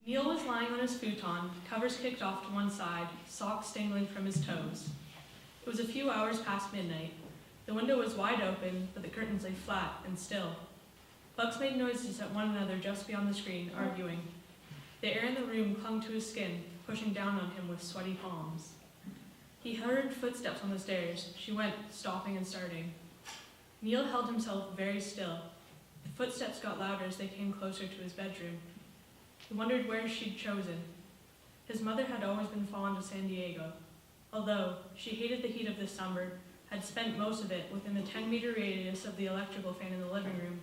Neil was lying on his futon, covers kicked off to one side, socks dangling from his toes. It was a few hours past midnight. The window was wide open, but the curtains lay flat and still. Bugs made noises at one another just beyond the screen, arguing. The air in the room clung to his skin, pushing down on him with sweaty palms. He heard footsteps on the stairs. She went, stopping and starting. Neil held himself very still. The footsteps got louder as they came closer to his bedroom. He wondered where she'd chosen. His mother had always been fond of San Diego, although she hated the heat of this summer, had spent most of it within the 10-meter radius of the electrical fan in the living room,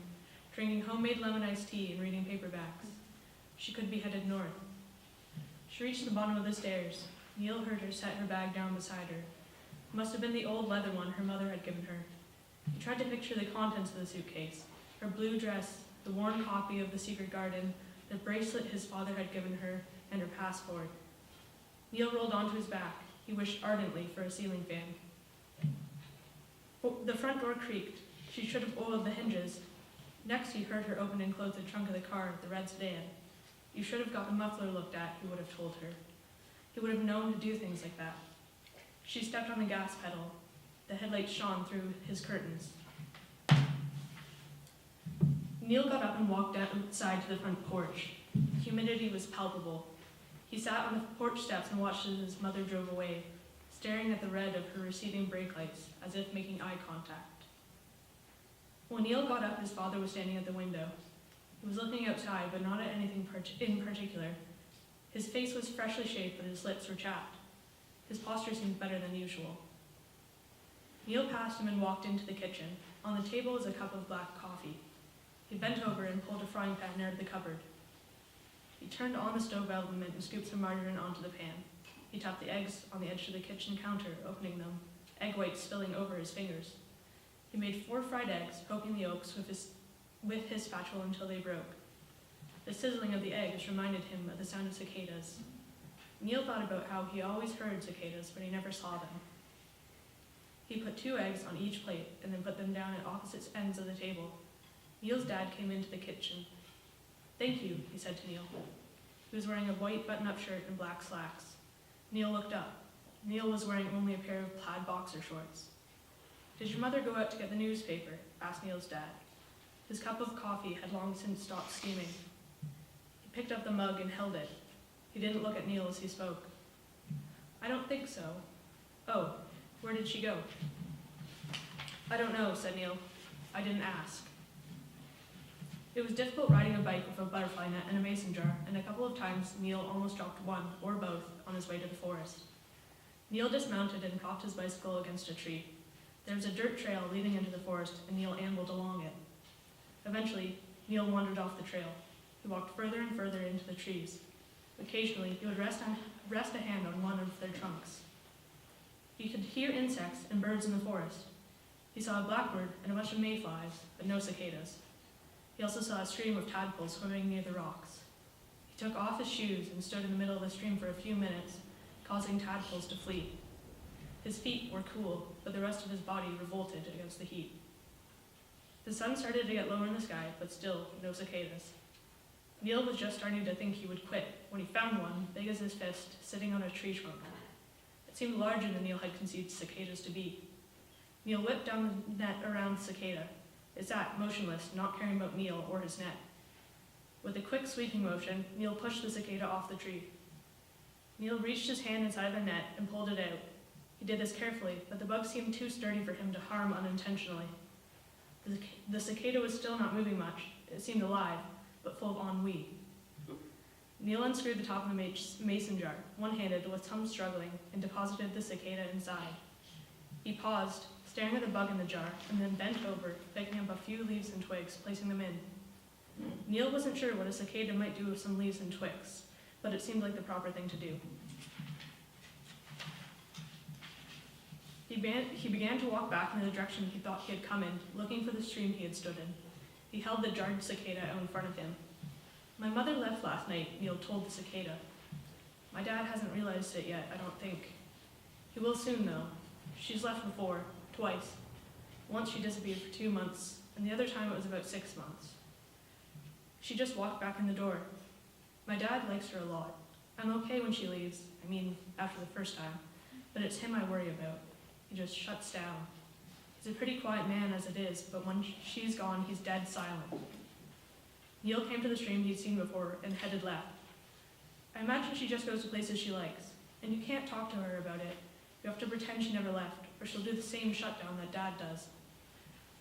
drinking homemade lemon iced tea and reading paperbacks. She could be headed north. She reached the bottom of the stairs. Neil heard her set her bag down beside her. It must have been the old leather one her mother had given her. He tried to picture the contents of the suitcase, her blue dress, the worn copy of The Secret Garden, the bracelet his father had given her, and her passport. Neil rolled onto his back. He wished ardently for a ceiling fan. The front door creaked. She should have oiled the hinges. Next, he heard her open and close the trunk of the car, the red sedan. You should have got the muffler looked at, he would have told her. He would have known to do things like that. She stepped on the gas pedal. The headlights shone through his curtains. Neil got up and walked outside to the front porch. The humidity was palpable. He sat on the porch steps and watched as his mother drove away, staring at the red of her receding brake lights, as if making eye contact. When Neil got up, his father was standing at the window. He was looking outside, but not at anything in particular. His face was freshly shaved, but his lips were chapped. His posture seemed better than usual. Neil passed him and walked into the kitchen. On the table was a cup of black coffee. He bent over and pulled a frying pan out of the cupboard. He turned on the stove element and scooped some margarine onto the pan. He tapped the eggs on the edge of the kitchen counter, opening them, egg whites spilling over his fingers. He made 4 fried eggs, poking the yolks with his spatula until they broke. The sizzling of the eggs reminded him of the sound of cicadas. Neil thought about how he always heard cicadas, but he never saw them. He put 2 eggs on each plate and then put them down at opposite ends of the table. Neil's dad came into the kitchen. "Thank you," he said to Neil. He was wearing a white button-up shirt and black slacks. Neil looked up. Neil was wearing only a pair of plaid boxer shorts. "Did your mother go out to get the newspaper?" asked Neil's dad. His cup of coffee had long since stopped steaming. He picked up the mug and held it. He didn't look at Neil as he spoke. "I don't think so." "Oh, where did she go?" "I don't know," said Neil. "I didn't ask." It was difficult riding a bike with a butterfly net and a mason jar, and a couple of times Neil almost dropped one, or both, on his way to the forest. Neil dismounted and propped his bicycle against a tree. There was a dirt trail leading into the forest, and Neil ambled along it. Eventually, Neil wandered off the trail. He walked further and further into the trees. Occasionally, he would rest a hand on one of their trunks. He could hear insects and birds in the forest. He saw a blackbird and a bunch of mayflies, but no cicadas. He also saw a stream of tadpoles swimming near the rocks. He took off his shoes and stood in the middle of the stream for a few minutes, causing tadpoles to flee. His feet were cool, but the rest of his body revolted against the heat. The sun started to get lower in the sky, but still no cicadas. Neil was just starting to think he would quit when he found one, big as his fist, sitting on a tree trunk. It seemed larger than Neil had conceived cicadas to be. Neil whipped down the net around the cicada. It sat motionless, not caring about Neil or his net. With a quick sweeping motion, Neil pushed the cicada off the tree. Neil reached his hand inside the net and pulled it out. He did this carefully, but the bug seemed too sturdy for him to harm unintentionally. The cicada was still not moving much. It seemed alive, but full of ennui. Neil unscrewed the top of the mason jar, one-handed with some struggling, and deposited the cicada inside. He paused, staring at the bug in the jar, and then bent over, picking up a few leaves and twigs, placing them in. Neil wasn't sure what a cicada might do with some leaves and twigs, but it seemed like the proper thing to do. He began to walk back in the direction he thought he had come in, looking for the stream he had stood in. He held the jarred cicada out in front of him. "My mother left last night," Neil told the cicada. "My dad hasn't realized it yet, I don't think. He will soon, though. She's left before, twice. Once she disappeared for 2 months, and the other time it was about 6 months. She just walked back in the door." My dad likes her a lot. I'm okay when she leaves, after the first time, but it's him I worry about. He just shuts down. He's a pretty quiet man as it is, but when she's gone, he's dead silent. Neil came to the stream he'd seen before and headed left. I imagine she just goes to places she likes, and you can't talk to her about it. You have to pretend she never left, or she'll do the same shutdown that Dad does.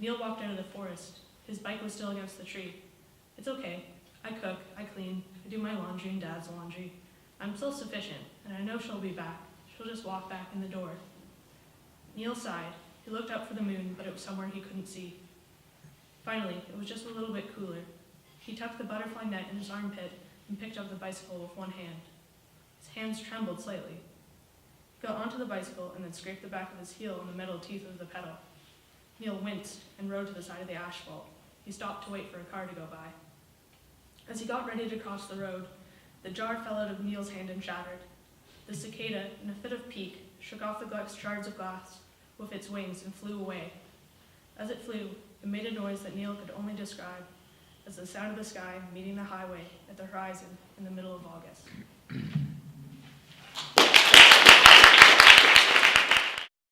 Neil walked out of the forest. His bike was still against the tree. It's okay. I cook, I clean, I do my laundry and Dad's laundry. I'm self-sufficient, and I know she'll be back. She'll just walk back in the door. Neil sighed. He looked up for the moon, but it was somewhere he couldn't see. Finally, it was just a little bit cooler. He tucked the butterfly net in his armpit and picked up the bicycle with one hand. His hands trembled slightly. He got onto the bicycle and then scraped the back of his heel on the metal teeth of the pedal. Neil winced and rode to the side of the asphalt. He stopped to wait for a car to go by. As he got ready to cross the road, the jar fell out of Neil's hand and shattered. The cicada, in a fit of pique, shook off the shards of glass with its wings and flew away. As it flew, it made a noise that Neil could only describe as the sound of the sky meeting the highway at the horizon in the middle of August.